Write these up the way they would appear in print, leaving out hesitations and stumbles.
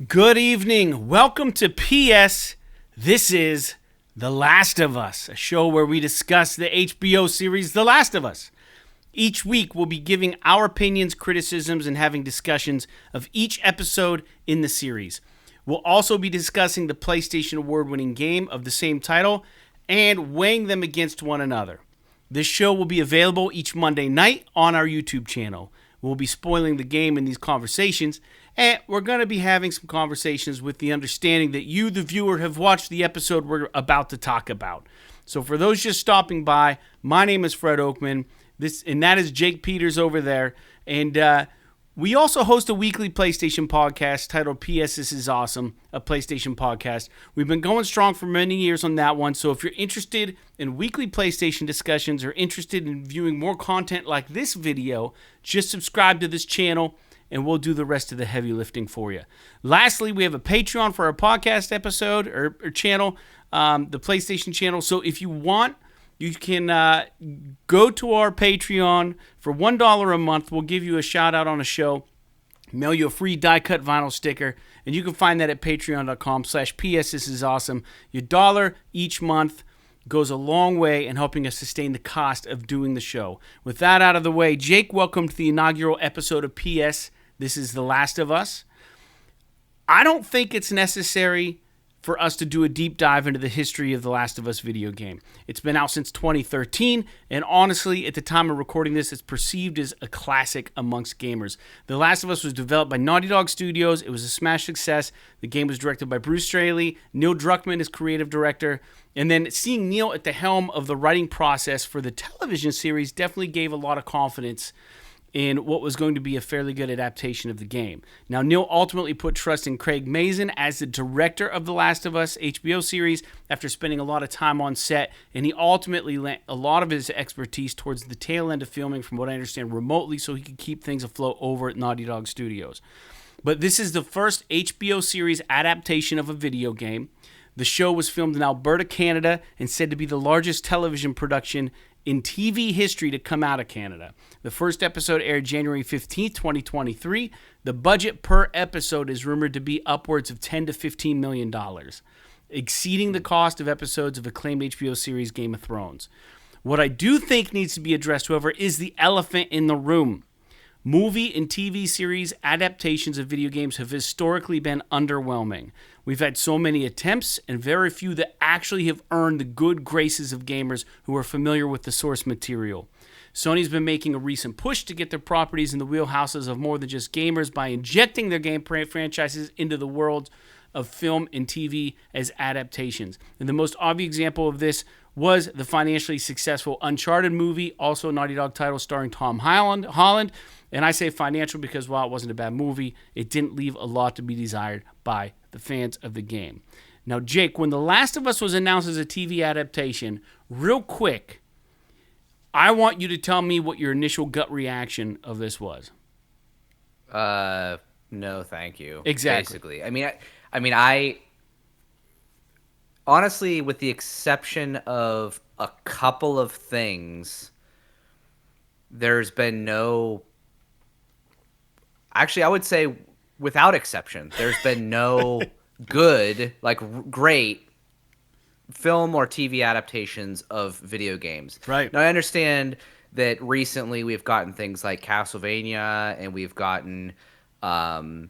Good evening. Welcome to PS. This is The Last of Us, a show where we discuss the HBO series The Last of Us. Each week, we'll be giving our opinions, criticisms, and having discussions of each episode in the series. We'll also be discussing the PlayStation award-winning game of the same title and weighing them against one another. This show will be available each Monday night on our YouTube channel. We'll be spoiling the game in these conversations, and we're going to be having some conversations with the understanding that you, the viewer, have watched the episode we're about to talk about. So for those just stopping by, my name is Fred Oakman, and that is Jake Peters over there. And we also host a weekly PlayStation podcast titled PS This Is Awesome, a PlayStation podcast. We've been going strong for many years on that one, so if you're interested in weekly PlayStation discussions or interested in viewing more content like this video, just subscribe to this channel and we'll do the rest of the heavy lifting for you. Lastly, we have a Patreon for our podcast episode or channel, the PlayStation channel. So if you want, you can go to our Patreon for $1 a month. We'll give you a shout out on a show, mail you a free die-cut vinyl sticker, and you can find that at patreon.com/PS. This is awesome. Your $1 each month goes a long way in helping us sustain the cost of doing the show. With that out of the way, Jake, welcome to the inaugural episode of PS. This is The Last of Us. I don't think it's necessary for us to do a deep dive into the history of The Last of Us video game. It's been out since 2013, and honestly, at the time of recording this, it's perceived as a classic amongst gamers. The Last of Us was developed by Naughty Dog Studios. It was a smash success. The game was directed by Bruce Straley. Neil Druckmann is creative director. And then seeing Neil at the helm of the writing process for the television series definitely gave a lot of confidence in what was going to be a fairly good adaptation of the game. Now, Neil ultimately put trust in Craig Mazin as the director of The Last of Us HBO series after spending a lot of time on set, and he ultimately lent a lot of his expertise towards the tail end of filming, from what I understand, remotely, so he could keep things afloat over at Naughty Dog Studios. But this is the first HBO series adaptation of a video game. The show was filmed in Alberta, Canada, and said to be the largest television production in TV history to come out of Canada. The first episode aired January 15th, 2023. The budget per episode is rumored to be upwards of $10 to $15 million, exceeding the cost of episodes of acclaimed HBO series Game of Thrones. What I do think needs to be addressed, however, is the elephant in the room. Movie and TV series adaptations of video games have historically been underwhelming. We've had so many attempts and very few that actually have earned the good graces of gamers who are familiar with the source material. Sony's been making a recent push to get their properties in the wheelhouses of more than just gamers by injecting their game franchises into the world of film and TV as adaptations. And the most obvious example of this was the financially successful Uncharted movie, also a Naughty Dog title starring Tom Holland. And I say financial because while it wasn't a bad movie, it didn't leave a lot to be desired by the fans of the game. Now, Jake, when The Last of Us was announced as a TV adaptation, real quick, I want you to tell me what your initial gut reaction of this was. No, thank you. Exactly. Basically. I honestly, with the exception of a couple of things, there's been no... Actually, I would say without exception, there's been no good, great film or TV adaptations of video games. Right. Now, I understand that recently we've gotten things like Castlevania, and we've gotten the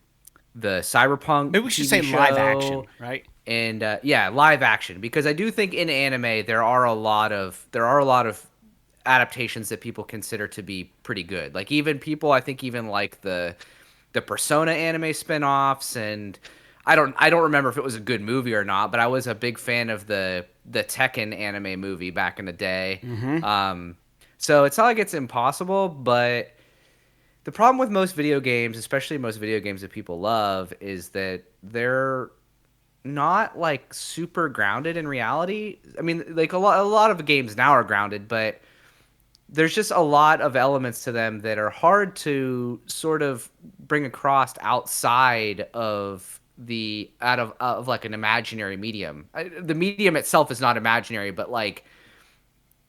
Cyberpunk Maybe we should TV say show, live action, right? And live action, because I do think in anime there are a lot of adaptations that people consider to be pretty good. Like even people, I think even like the Persona anime spin-offs, and I don't remember if it was a good movie or not, but I was a big fan of the Tekken anime movie back in the day. Mm-hmm. So it's not like it's impossible, but the problem with most video games, especially most video games that people love, is that they're not like super grounded in reality. I mean, like a lot of the games now are grounded, but there's just a lot of elements to them that are hard to sort of bring across outside of like an imaginary medium. The medium itself is not imaginary, but like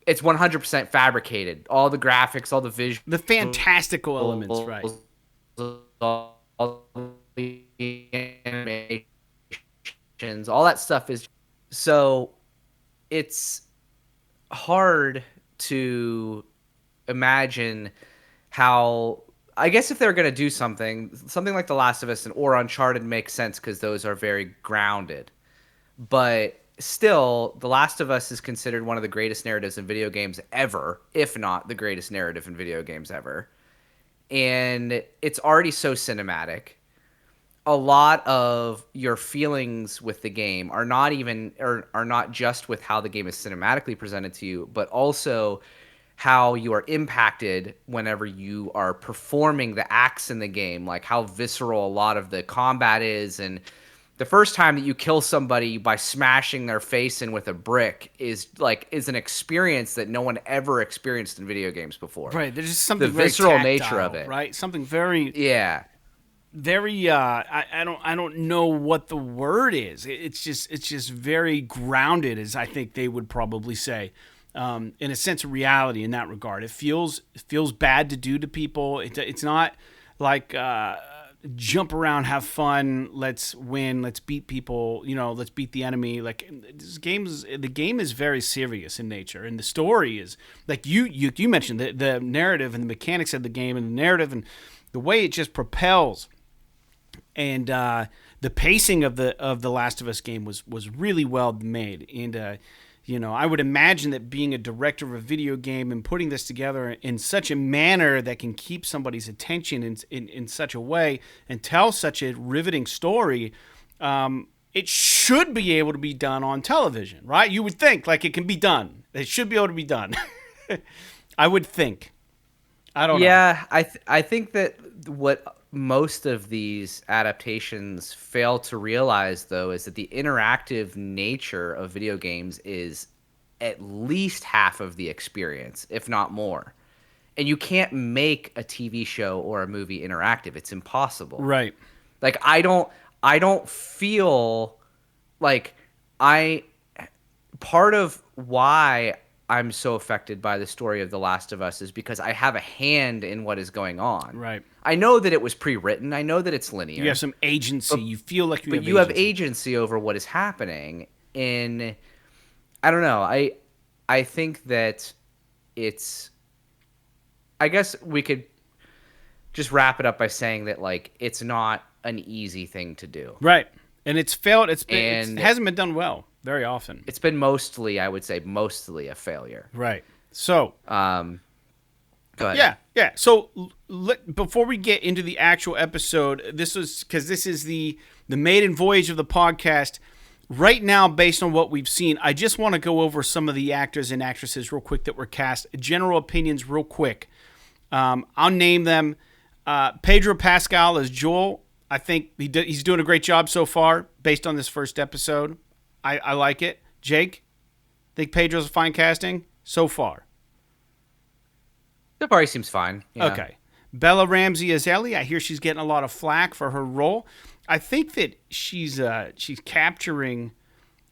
it's 100% fabricated. All the graphics, all the visuals, The fantastical elements, right? all the emotions, all that stuff is so it's hard to imagine how I guess if they're going to do something like The Last of Us or Uncharted makes sense because those are very grounded. But still, The Last of Us is considered one of the greatest narratives in video games ever, if not the greatest narrative in video games ever. And it's already so cinematic. A lot of your feelings with the game are not just with how the game is cinematically presented to you, but also how you are impacted whenever you are performing the acts in the game, like how visceral a lot of the combat is. And the first time that you kill somebody by smashing their face in with a brick is an experience that no one ever experienced in video games before. Right. There's just something the very visceral tactile, nature of it. Right. Something very very I don't know what the word is. It's just very grounded, as I think they would probably say. In a sense of reality in that regard. It feels bad to do to people. It's not like jump around, have fun, let's win, let's beat people, let's beat the enemy. Like the game is very serious in nature, and the story is like you mentioned the narrative and the mechanics of the game and the narrative and the way it just propels. And the pacing of the Last of Us game was really well made. And I would imagine that being a director of a video game and putting this together in such a manner that can keep somebody's attention in such a way and tell such a riveting story, it should be able to be done on television, right? You would think, like, it can be done. It should be able to be done. I would think. I don't know. Yeah, I think that what most of these adaptations fail to realize, though, is that the interactive nature of video games is at least half of the experience, if not more. And you can't make a TV show or a movie interactive. It's impossible. Right. Like, I don't feel like part of why I'm so affected by the story of The Last of Us is because I have a hand in what is going on. Right. I know that it was pre-written. I know that it's linear. You have some agency. You feel like you have agency over what is happening. And I don't know. I think that it's. I guess we could just wrap it up by saying that, like, it's not an easy thing to do. Right. And it's failed. It hasn't been done well very often. It's been mostly a failure. Right. So. Go ahead. Yeah. So before we get into the actual episode, this is the maiden voyage of the podcast. Right now, based on what we've seen, I just want to go over some of the actors and actresses real quick that were cast. General opinions real quick. I'll name them. Pedro Pascal as Joel. I think he's doing a great job so far based on this first episode. I like it. Jake, think Pedro's a fine casting so far? The party seems fine. Yeah. Okay. Bella Ramsey as Ellie. I hear she's getting a lot of flack for her role. I think that she's capturing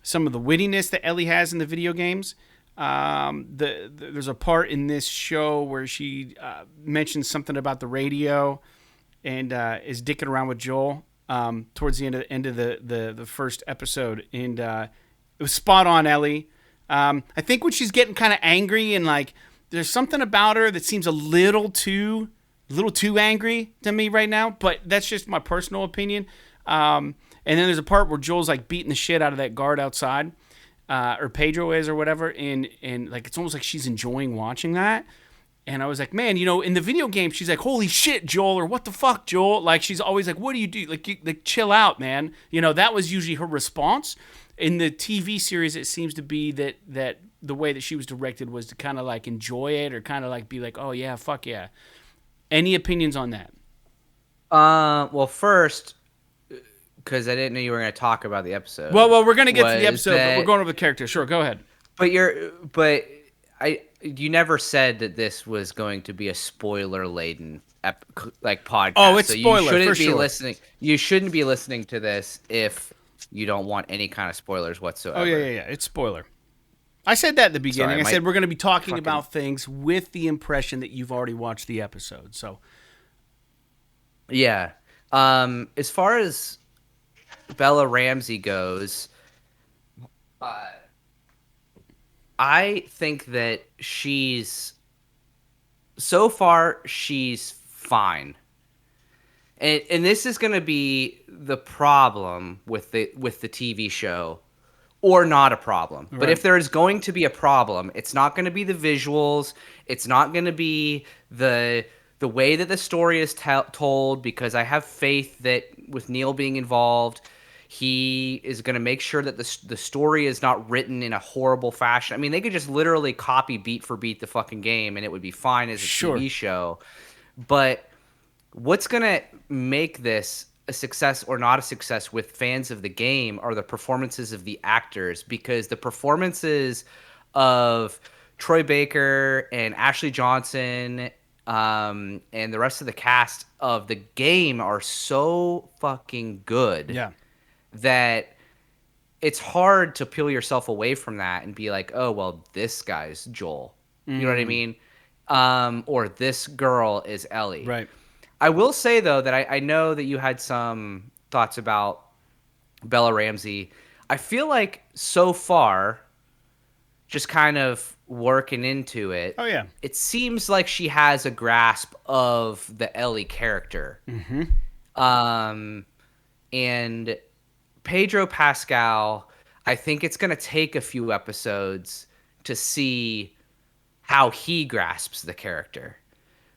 some of the wittiness that Ellie has in the video games. There's a part in this show where she mentions something about the radio and is dicking around with Joel towards the end of the first episode, and it was spot on, Ellie. I think when she's getting kind of angry and like. There's something about her that seems a little too angry to me right now, but that's just my personal opinion. And then there's a part where Joel's like beating the shit out of that guard outside, or Pedro is or whatever, and like it's almost like she's enjoying watching that. And I was like, man, in the video game, she's like, holy shit, Joel, or what the fuck, Joel? Like she's always like, what do you do? Like chill out, man. That was usually her response. In the TV series, it seems to be that the way that she was directed was to kind of like enjoy it or kind of like be like, oh yeah, fuck yeah. Any opinions on that? Well, first, because I didn't know you were going to talk about the episode. Well, we're going to get to the episode, but we're going over the character. Sure, go ahead. You never said that this was going to be a spoiler-laden podcast. Oh, it's spoiler for sure. You shouldn't be listening to this if you don't want any kind of spoilers whatsoever. Oh yeah. It's spoiler. I said that at the beginning. I said we're going to be talking about things with the impression that you've already watched the episode. So, yeah. As far as Bella Ramsey goes, Uh, I think that so far she's fine. And this is going to be the problem with the TV show, or not a problem. But Right. if there is going to be a problem, it's not going to be the visuals. It's not going to be the way that the story is told, because I have faith that with Neil being involved, he is going to make sure that the story is not written in a horrible fashion. I mean, they could just literally copy beat for beat the fucking game and it would be fine as a Sure. TV show. But what's going to make this a success or not a success with fans of the game are the performances of the actors, because the performances of Troy Baker and Ashley Johnson, and the rest of the cast of the game are so fucking good Yeah. that it's hard to peel yourself away from that and be like, oh, well, this guy's Joel. You know what I mean? Or this girl is Ellie. Right. I will say, though, that I know that you had some thoughts about Bella Ramsey. I feel like so far, just kind of working into it, Oh yeah. it seems like she has a grasp of the Ellie character. And Pedro Pascal, I think it's going to take a few episodes to see how he grasps the character,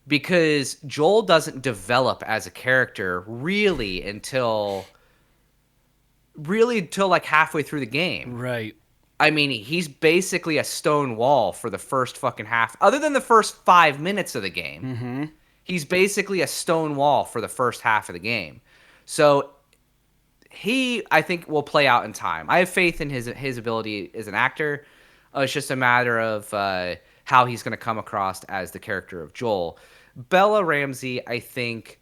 because Joel doesn't develop as a character really until like halfway through the game. Right. I mean, he's basically a stone wall for the first fucking half, other than the first 5 minutes of the game. He's basically a stone wall for the first half of the game. So I think, will play out in time. I have faith in his ability as an actor. It's just a matter of how he's going to come across as the character of Joel. Bella Ramsey, I think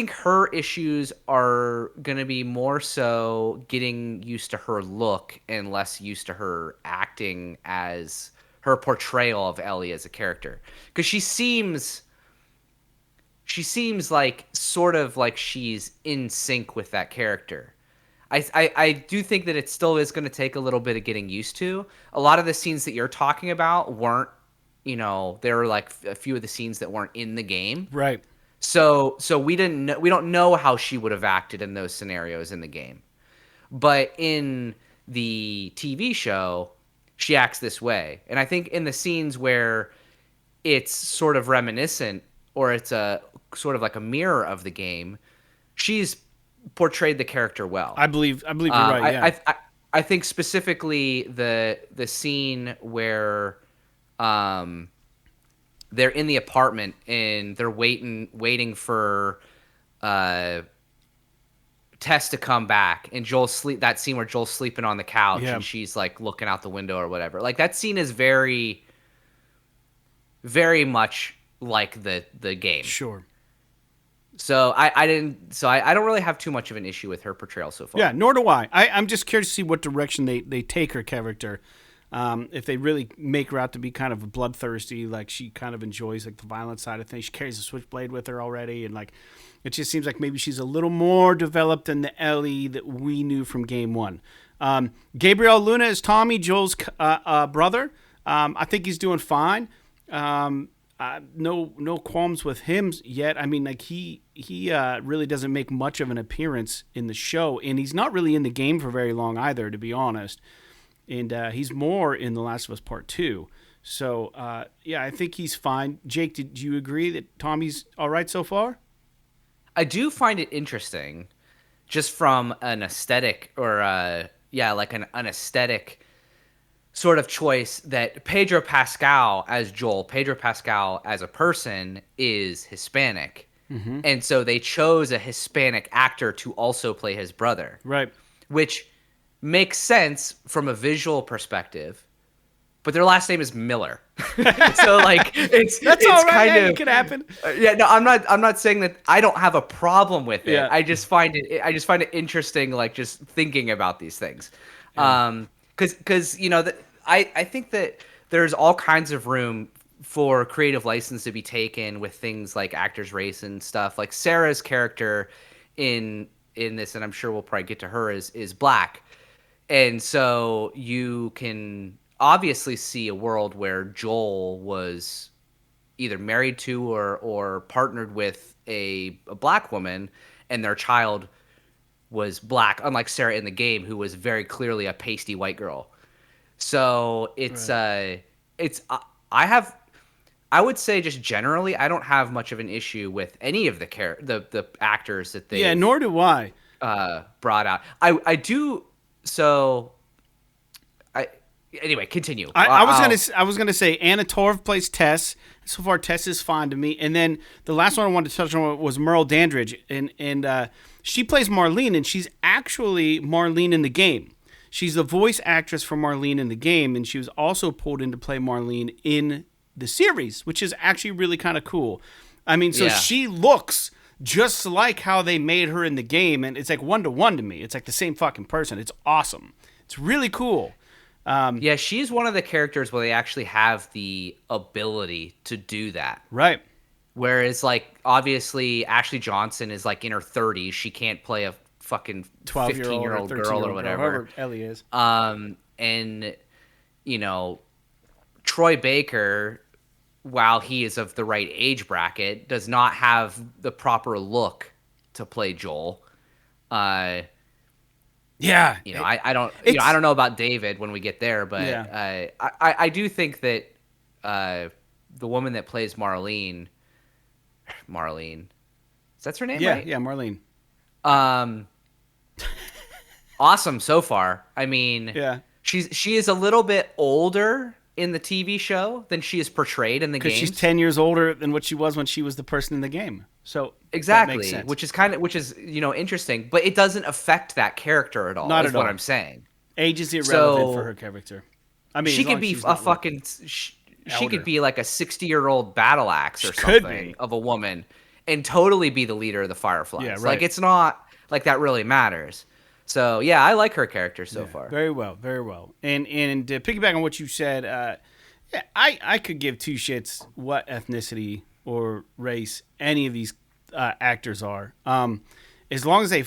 her issues are going to be more so getting used to her look and less used to her acting as her portrayal of Ellie as a character. Because she seems like sort of like she's in sync with that character. I do think that it still is going to take a little bit of getting used to. A lot of the scenes that you're talking about weren't, there were like a few of the scenes that weren't in the game. Right. So we don't know how she would have acted in those scenarios in the game. But in the TV show, she acts this way. And I think in the scenes where it's sort of reminiscent, or it's a sort of like a mirror of the game, she's portrayed the character well. I believe you're right. Yeah. I think specifically the scene where they're in the apartment and they're waiting for Tess to come back, and that scene where Joel's sleeping on the couch Yeah. and she's like looking out the window or whatever. Like, that scene is very, very much like the game. Sure. So I don't really have too much of an issue with her portrayal so far. Yeah, nor do I. I'm just curious to see what direction they take her character. If they really make her out to be kind of bloodthirsty, like she kind of enjoys like the violent side of things. She carries a switchblade with her already, and like it just seems like maybe she's a little more developed than the Ellie that we knew from game one. Gabriel Luna is Tommy, Joel's brother. I think he's doing fine. No qualms with him yet. I mean, like he really doesn't make much of an appearance in the show, and he's not really in the game for very long either, to be honest. And he's more in The Last of Us Part 2. So, yeah, I think he's fine. Jake, did you agree that Tommy's all right so far? I do find it interesting, just from an aesthetic or like an aesthetic sort of choice, that Pedro Pascal as Joel, Pedro Pascal as a person, is Hispanic. And so they chose a Hispanic actor to also play his brother. Right. Which makes sense from a visual perspective, but their last name is Miller. So like it's all right. kind Yeah, of it could happen. yeah, no, I'm not saying that I don't have a problem with it. Yeah. I just find it interesting, like, just thinking about these things. Cuz I think that there's all kinds of room for creative license to be taken with things like actors race and stuff. Like Sarah's character in this, and I'm sure we'll probably get to her, is black. And so you can obviously see a world where Joel was either married to or partnered with a black woman, and their child was black, unlike Sarah in the game, who was very clearly a pasty white girl. So I have, I would say just generally, I don't have much of an issue with any of the actors that Yeah, they've nor do I. brought out. I do. So I anyway, continue. I was gonna say Anna Torv plays Tess. So far, Tess is fine to me. And then the last one I wanted to touch on was Merle Dandridge, and she plays Marlene, and she's actually Marlene in the game. She's the voice actress for Marlene in the game, and she was also pulled in to play Marlene in the series, which is actually really kind of cool. I mean, so Yeah. she looks just like how they made her in the game, and it's like 1-to-1 to me. It's like the same fucking person. It's awesome. It's really cool. Yeah, she's one of the characters where they actually have the ability to do that. Right. Whereas, like, obviously, Ashley Johnson is like in her 30s. She can't play a fucking 15-year-old girl or whatever. Whoever Ellie is. And you know, Troy Baker, while he is of the right age bracket, does not have the proper look to play Joel. Yeah. I don't. I don't know about David when we get there, but Yeah. I do think that the woman that plays Marlene, is that her name? Yeah, right? yeah, Marlene. Awesome so far. I mean, Yeah. she is a little bit older in the TV show than she is portrayed in the Because games. she's 10 years older than what she was when she was the person in the game. So Exactly, that makes sense. which is interesting, but it doesn't affect that character at all. Not is at what all. I'm saying. Age is irrelevant So- for her character. I mean, She as long could as be she's a not fucking. She elder. could be like a 60-year-old battle axe or She could something be. of a woman, and totally be the leader of the Fireflies. Yeah, right. Like it's not like that really matters. So yeah, I like her character so far. Very well, very well. And to piggyback on what you said, yeah, I could give two shits what ethnicity or race any of these actors are. As long as they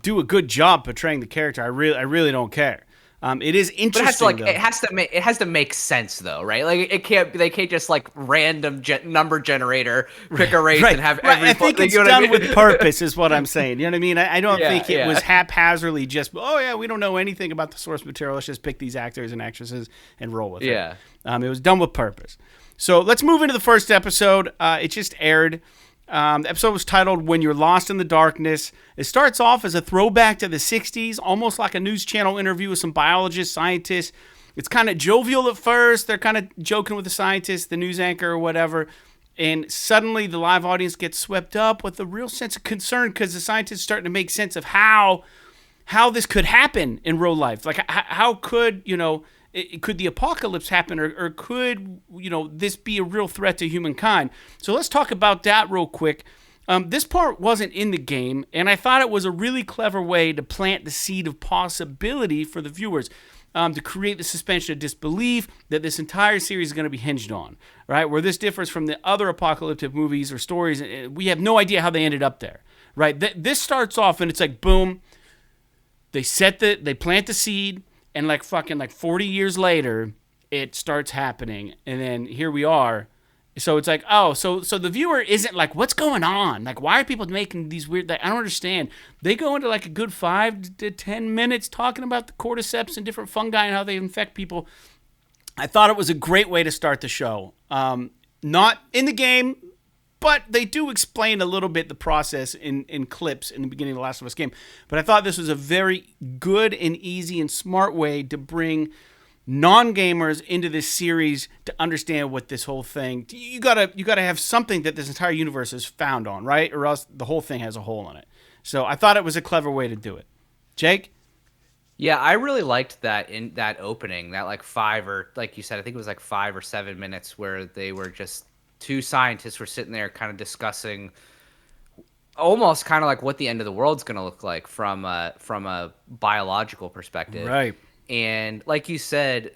do a good job portraying the character, I really don't care. It is interesting. But it has to like though. it has to make sense though, right? Like they can't just like random number generator pick a race and have every. I think it's you know what I done mean? with purpose, is what I'm saying. You know what I mean? I don't Yeah, think it was yeah. haphazardly just, oh yeah, we don't know anything about the source material. Let's just pick these actors and actresses and roll with it. Yeah. It was done with purpose. So let's move into the first episode. It just aired. The episode was titled "When You're Lost in the Darkness." It starts off as a throwback to the 60s, almost like a news channel interview with some biologists, scientists. It's kind of jovial at first. They're kind of joking with the scientist, the news anchor, or whatever. And suddenly the live audience gets swept up with a real sense of concern because the scientists are starting to make sense of how this could happen in real life. Like, how could, could the apocalypse happen, or could, this be a real threat to humankind? So let's talk about that real quick. This part wasn't in the game, and I thought it was a really clever way to plant the seed of possibility for the viewers, to create the suspension of disbelief that this entire series is going to be hinged on, right? Where this differs from the other apocalyptic movies or stories, we have no idea how they ended up there, right? This starts off and it's like, boom, they plant the seed, and like 40 years later, it starts happening, and then here we are. So it's like, oh, so the viewer isn't like, what's going on? Like, why are people making these weird? I don't understand. They go into like a good 5 to 10 minutes talking about the cordyceps and different fungi and how they infect people. I thought it was a great way to start the show. Not in the game, but they do explain a little bit the process in clips in the beginning of the Last of Us game. But I thought this was a very good and easy and smart way to bring non-gamers into this series to understand what this whole thing. You gotta have something that this entire universe is found on, right? Or else the whole thing has a hole in it. So I thought it was a clever way to do it. Jake? Yeah, I really liked that in that opening, that like 5 or like you said, I think it was like 5 or 7 minutes where they were just two scientists were sitting there kind of discussing almost kind of like what the end of the world's going to look like from a biological perspective. Right. And like you said,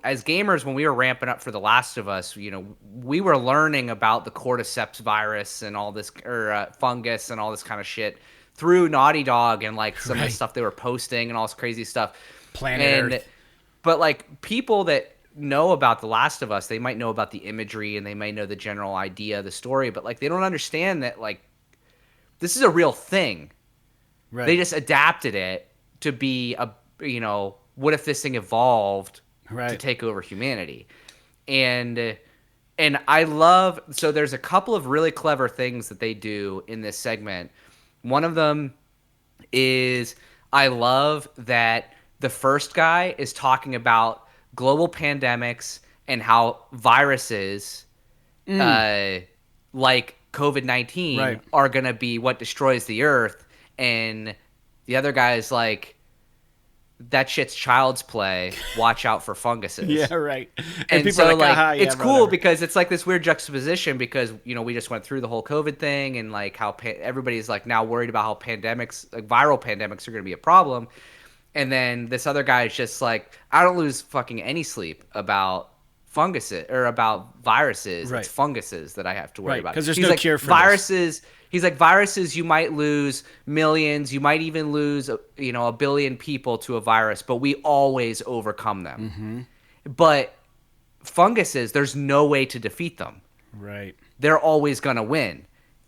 as gamers, when we were ramping up for The Last of Us, we were learning about the cordyceps virus and all this, or fungus and all this kind of shit through Naughty Dog and like some of Right. the stuff they were posting and all this crazy stuff. Planet Earth. But like people that know about The Last of Us, they might know about the imagery and they might know the general idea, the story, but like they don't understand that like this is a real thing. Right. They just adapted it to be what if this thing evolved to Right. take over humanity? And I love, so there's a couple of really clever things that they do in this segment. One of them is I love that the first guy is talking about global pandemics and how viruses like COVID-19 Right. are going to be what destroys the earth. And the other guy is like, that shit's child's play. Watch out for funguses. Yeah, right. And people so are like, like, "Aha, yeah, it's cool whatever." because it's like this weird juxtaposition because, we just went through the whole COVID thing and like how everybody's like now worried about how pandemics, like viral pandemics are going to be a problem. And then this other guy is just like, I don't lose fucking any sleep about funguses or about viruses. Right. It's funguses that I have to worry Right, about. 'cause there's He's no like, cure for this. viruses. He's like, viruses, you might lose millions. You might even lose, a billion people to a virus, but we always overcome them. Mm-hmm. But funguses, there's no way to defeat them. Right. They're always going to win.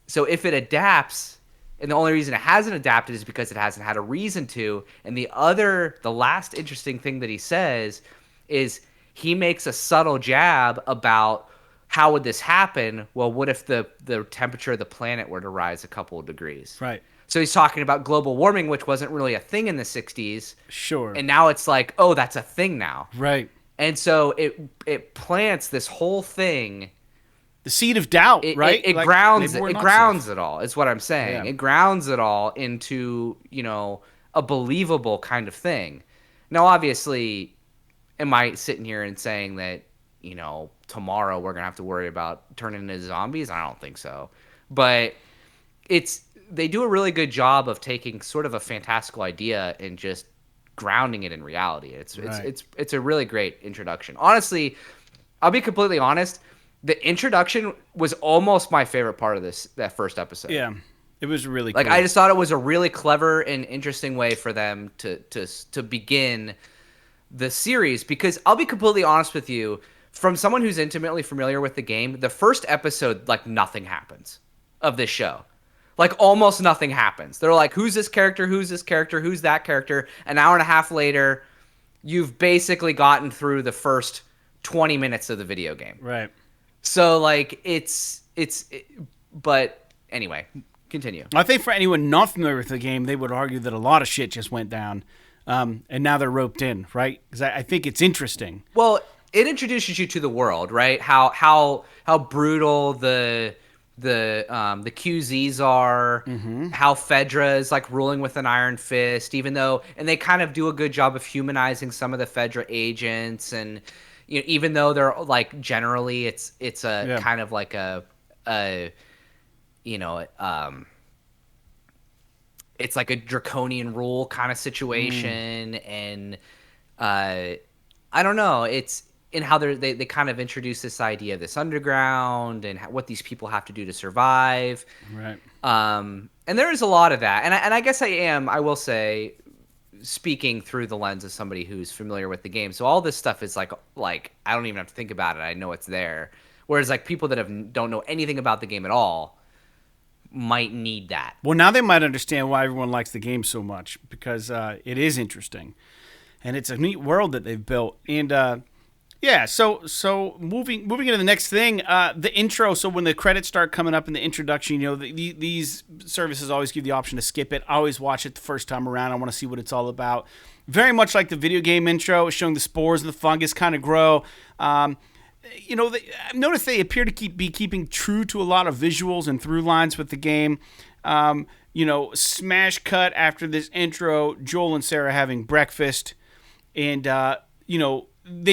So if it adapts, and the only reason it hasn't adapted is because it hasn't had a reason to. And the last interesting thing that he says is he makes a subtle jab about how would this happen? Well, what if the temperature of the planet were to rise a couple of degrees? Right. So he's talking about global warming, which wasn't really a thing in the 60s. Sure. And now it's like, oh, that's a thing now. Right. And so it plants this whole thing. The seed of doubt, right? It Like, grounds maybe we're it not grounds safe. it all. Is what I'm saying. Yeah. It grounds it all into a believable kind of thing. Now, obviously, am I sitting here and saying that tomorrow we're gonna have to worry about turning into zombies? I don't think so. But they do a really good job of taking sort of a fantastical idea and just grounding it in reality. It's a really great introduction. Honestly, I'll be completely honest. The introduction was almost my favorite part of that first episode. Yeah. It was really Like cool. I just thought it was a really clever and interesting way for them to begin the series, because I'll be completely honest with you, from someone who's intimately familiar with the game, the first episode, like, nothing happens of this show. Like, almost nothing happens. They're like, who's this character? Who's this character? Who's that character? An hour and a half later, you've basically gotten through the first 20 minutes of the video game. Right. So, like, but anyway, continue. I think for anyone not familiar with the game, they would argue that a lot of shit just went down, and now they're roped in, right? Because I think it's interesting. Well, it introduces you to the world, right? How brutal the QZs are, how Fedra is like ruling with an iron fist, and they kind of do a good job of humanizing some of the Fedra agents, and even though they're like generally it's a kind of like it's like a draconian rule kind of situation, and I don't know, it's in how they kind of introduce this idea of this underground and what these people have to do to survive. Right. And there is a lot of that, and I guess I will say, speaking through the lens of somebody who's familiar with the game, so all this stuff is like I don't even have to think about it. I know it's there. Whereas like people that don't know anything about the game at all might need that. Well, now they might understand why everyone likes the game so much, because it is interesting, and it's a neat world that they've built. And yeah, so moving into the next thing, the intro. So when the credits start coming up in the introduction, these services always give the option to skip it. I always watch it the first time around. I want to see what it's all about. Very much like the video game intro, showing the spores and the fungus kind of grow. I've noticed they appear to be keeping true to a lot of visuals and through lines with the game. Smash cut after this intro, Joel and Sarah having breakfast, and you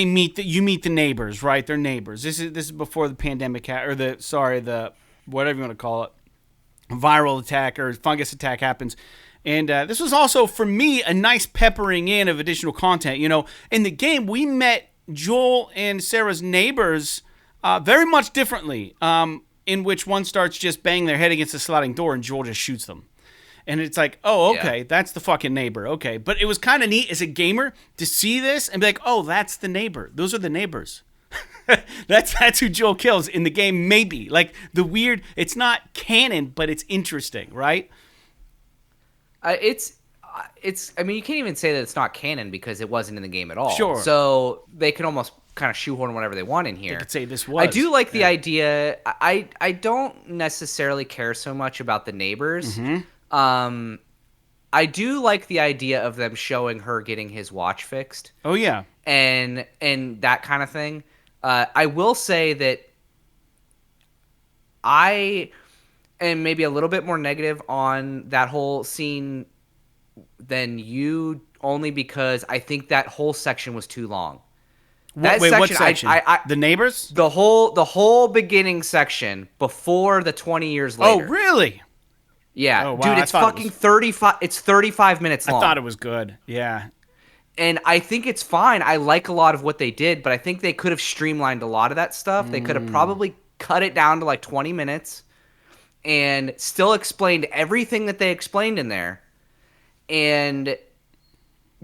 meet the neighbors, right? They're neighbors. This is before the pandemic the whatever you want to call it, viral attack or fungus attack happens. And this was also, for me, a nice peppering in of additional content. In the game, we met Joel and Sarah's neighbors very much differently, in which one starts just banging their head against a sliding door and Joel just shoots them. And it's like, oh, okay, Yeah. that's the fucking neighbor. Okay. But it was kind of neat as a gamer to see this and be like, oh, that's the neighbor. Those are the neighbors. That's who Joel kills in the game, maybe. Like the weird, it's not canon, but it's interesting, right? It's I mean, you can't even say that it's not canon because it wasn't in the game at all. Sure. So they can almost kind of shoehorn whatever they want in here. They could say this was. I do like the idea. I don't necessarily care so much about the neighbors. I do like the idea of them showing her getting his watch fixed Oh, yeah. and that kind of thing. I will say that I am maybe a little bit more negative on that whole scene than you, only because I think that whole section was too long. What section? The neighbors? The whole beginning section before the 20 years later. Oh, really? Yeah, Oh, wow. dude, it's fucking 35. It's 35 minutes long. I thought it was good. Yeah. And I think it's fine. I like a lot of what they did, but I think they could have streamlined a lot of that stuff. They could have probably cut it down to like 20 minutes and still explained everything that they explained in there and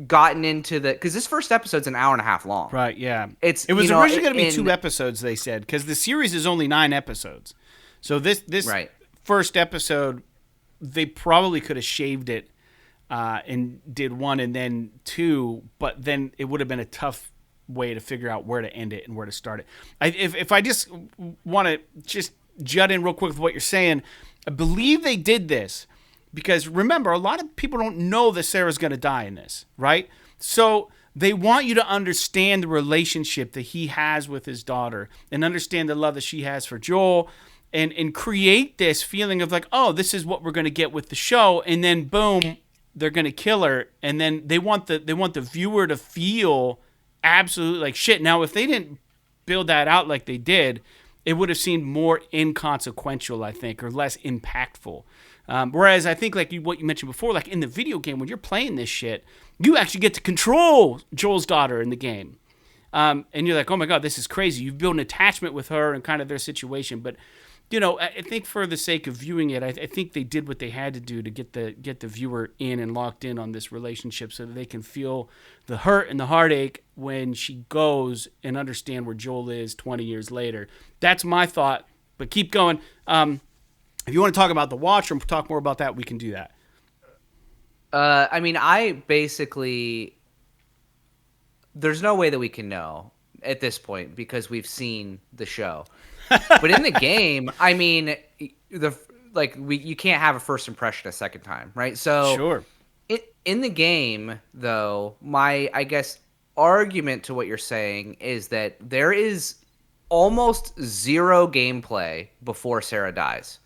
gotten into the, because this first episode's an hour and a half long. Right, yeah. It's, it was you know, originally going to be in- 2 episodes, they said, because the series is only 9 episodes. So this Right. first episode, they probably could have shaved it and did 1 and then 2, but then it would have been a tough way to figure out where to end it and where to start it. If I just want to just jut in real quick with what you're saying, I believe they did this because, remember, a lot of people don't know that Sarah's going to die in this, right? So they want you to understand the relationship that he has with his daughter and understand the love that she has for Joel and create this feeling of like, oh, this is what we're going to get with the show. And then, boom, they're going to kill her. And then they want the viewer to feel absolutely like shit. Now, if they didn't build that out like they did, it would have seemed more inconsequential, I think, or less impactful. Whereas I think, like what you mentioned before, like in the video game, when you're playing this shit, you actually get to control Joel's daughter in the game. And you're like, oh my God, this is crazy. You've built an attachment with her and kind of their situation. But, you know, I think for the sake of viewing it, I think they did what they had to do to get the viewer in and locked in on this relationship so that they can feel the hurt and the heartache when she goes and understand where Joel is 20 years later. That's my thought, but keep going. If you want to talk about the watch or talk more about that, we can do that. I mean, I basically, there's no way that we can know at this point because we've seen the show. But in the game, I mean, you can't have a first impression a second time, right? So Sure. In the game, though, my, I guess, argument to what you're saying is that there is almost zero gameplay before Sarah dies.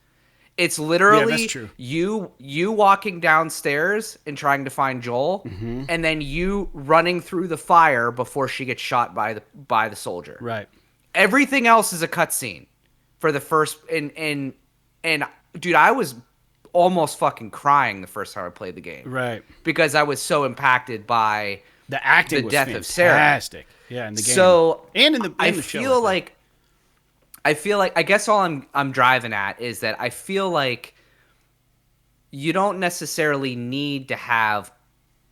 It's literally that's true. you walking downstairs and trying to find Joel, and then you running through the fire before she gets shot by the soldier. Right. Everything else is a cutscene for the first and dude, I was almost fucking crying the first time I played the game. Right. Because I was so impacted by The acting the was death of Sarah. fantastic. Yeah, in the game. So and in the I show, feel like I guess all I'm driving at is that I feel like you don't necessarily need to have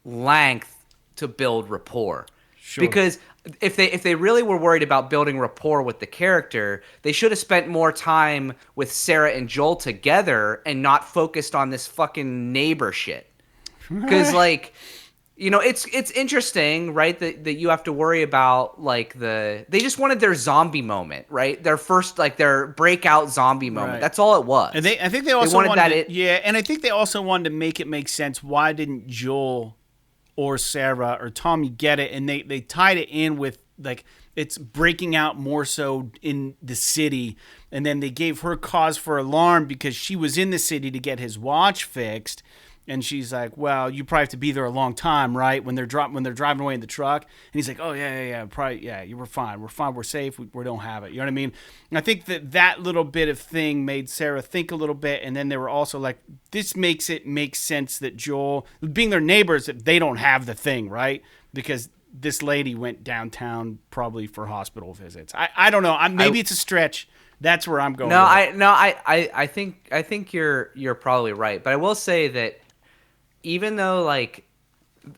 length to build rapport. Sure. Because if they really were worried about building rapport with the character, they should have spent more time with Sarah and Joel together and not focused on this fucking neighbor shit. Because like, you know, it's interesting, right? That you have to worry about like they just wanted their zombie moment, right? Their first like their breakout zombie moment. Right. That's all it was. And I think they also wanted wanted that to, yeah, and I think they also wanted to make it make sense. Why didn't Joel or Sarah or Tommy get it? And they tied it in with like it's breaking out more so in the city, and then they gave her cause for alarm because she was in the city to get his watch fixed. And she's like, well, you probably have to be there a long time, right? When they're driving away in the truck. And he's like, oh, yeah, probably, yeah, we're fine. We're fine. We're safe. We don't have it. You know what I mean? And I think that little bit of thing made Sarah think a little bit. And then they were also like, this makes it make sense that Joel, being their neighbors, that they don't have the thing, right? Because this lady went downtown probably for hospital visits. I don't know. Maybe it's a stretch. That's where I'm going. I think you're probably right. But I will say that even though like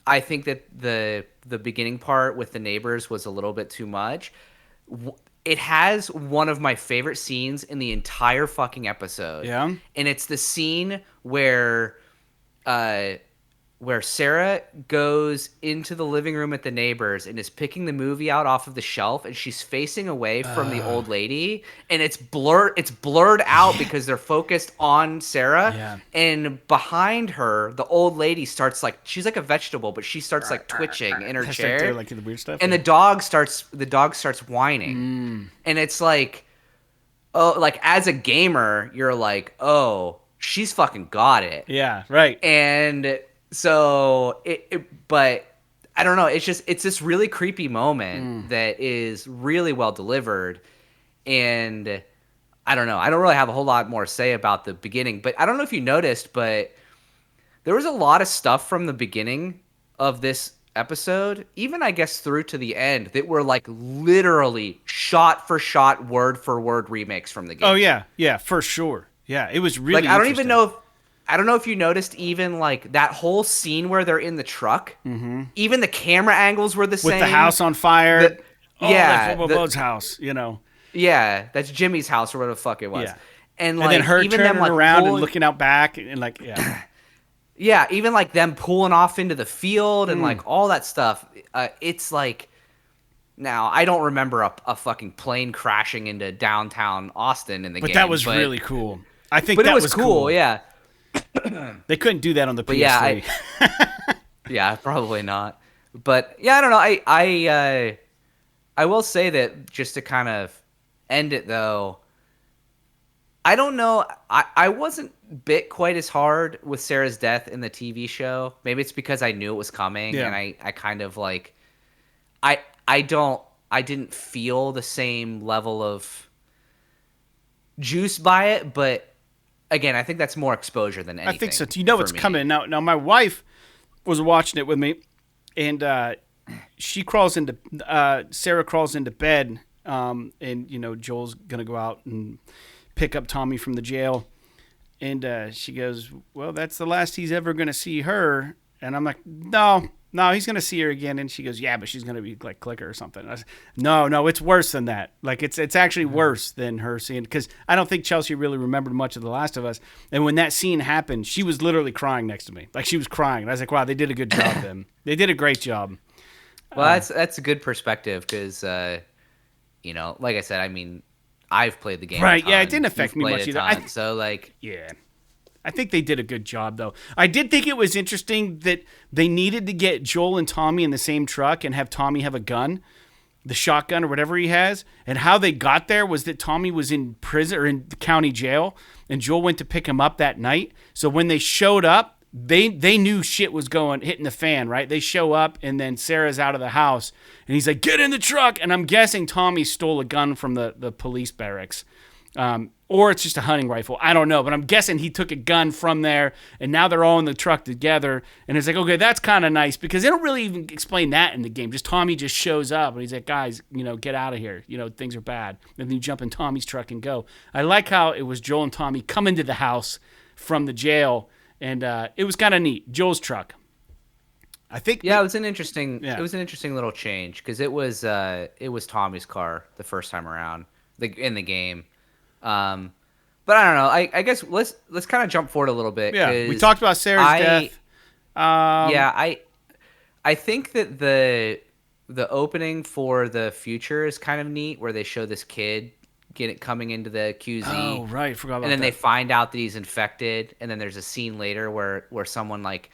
I think that the beginning part with the neighbors was a little bit too much. It has one of my favorite scenes in the entire fucking episode. Yeah. And it's the scene uh where Sarah goes into the living room at the neighbors and is picking the movie out off of the shelf, and she's facing away from the old lady, and it's blurred out because they're focused on Sarah. Yeah. And behind her, the old lady starts like, she's like a vegetable, but she starts like twitching in her That's chair. right there, like the weird stuff. And the dog starts whining. And it's like, oh, like as a gamer, you're like, oh, she's fucking got it. Yeah, right. And so but I don't know, it's this really creepy moment that is really well delivered. And I don't know, I don't really have a whole lot more to say about the beginning, but I don't know if you noticed, but there was a lot of stuff from the beginning of this episode, even I guess through to the end, that were like literally shot for shot, word for word remakes from the game. Oh yeah, for sure. Yeah, it was really Like I don't interesting. even know I don't know if you noticed, even like that whole scene where they're in the truck. Mm-hmm. Even the camera angles were the same. With the house on fire. Yeah, that's Bobo's house. You know. Yeah, that's Jimmy's house or whatever the fuck it was. Yeah. And like then her even turning them like around and looking out back and like yeah, even like them pulling off into the field and like all that stuff. It's like, now I don't remember a fucking plane crashing into downtown Austin in the game. But that was really cool. I think But that it was cool. Yeah. They couldn't do that on the PS3. Yeah, yeah, probably not. But yeah, I don't know. I will say that just to kind of end it though, I don't know. I wasn't bit quite as hard with Sarah's death in the TV show. Maybe it's because I knew it was coming, Yeah. and I kind of like I didn't feel the same level of juice by it, but again, I think that's more exposure than anything. I think so. You know it's for me. coming. Now my wife was watching it with me, and Sarah crawls into bed, and you know Joel's gonna go out and pick up Tommy from the jail, and she goes, "Well, that's the last he's ever gonna see her." And I'm like, No, he's gonna see her again. And she goes, "Yeah, but she's gonna be like Clicker or something." I said, No, it's worse than that. Like it's actually worse than her seeing, because I don't think Chelsea really remembered much of The Last of Us. And when that scene happened, she was literally crying next to me, like she was crying. And I was like, "Wow, they did a good job." Then they did a great job. Well, that's a good perspective because, you know, like I said, I mean, I've played the game. Right, a yeah, it ton. didn't affect You've me played much a either. ton, so like, Yeah. I think they did a good job, though. I did think it was interesting that they needed to get Joel and Tommy in the same truck and have Tommy have a gun, the shotgun or whatever he has. And how they got there was that Tommy was in prison or in the county jail, and Joel went to pick him up that night. So when they showed up, they knew shit was hitting the fan, right? They show up, and then Sarah's out of the house, and he's like, "Get in the truck!" And I'm guessing Tommy stole a gun from the police barracks. Or it's just a hunting rifle. I don't know, but I'm guessing he took a gun from there, and now they're all in the truck together. And it's like, okay, that's kind of nice, because they don't really even explain that in the game. Just Tommy just shows up, and he's like, "Guys, you know, get out of here. You know, things are bad." And then you jump in Tommy's truck and go. I like how it was Joel and Tommy come into the house from the jail, and it was kind of neat. Joel's truck. I think. yeah, it was an interesting. Yeah. It was an interesting little change because it was Tommy's car the first time around, in the game. But I don't know. I guess let's kind of jump forward a little bit. Yeah, we talked about Sarah's death. Yeah, I think that the opening for the future is kind of neat, where they show this kid coming into the QZ. Oh, right. Forgot about that. And then they find out that he's infected, and then there's a scene later where someone like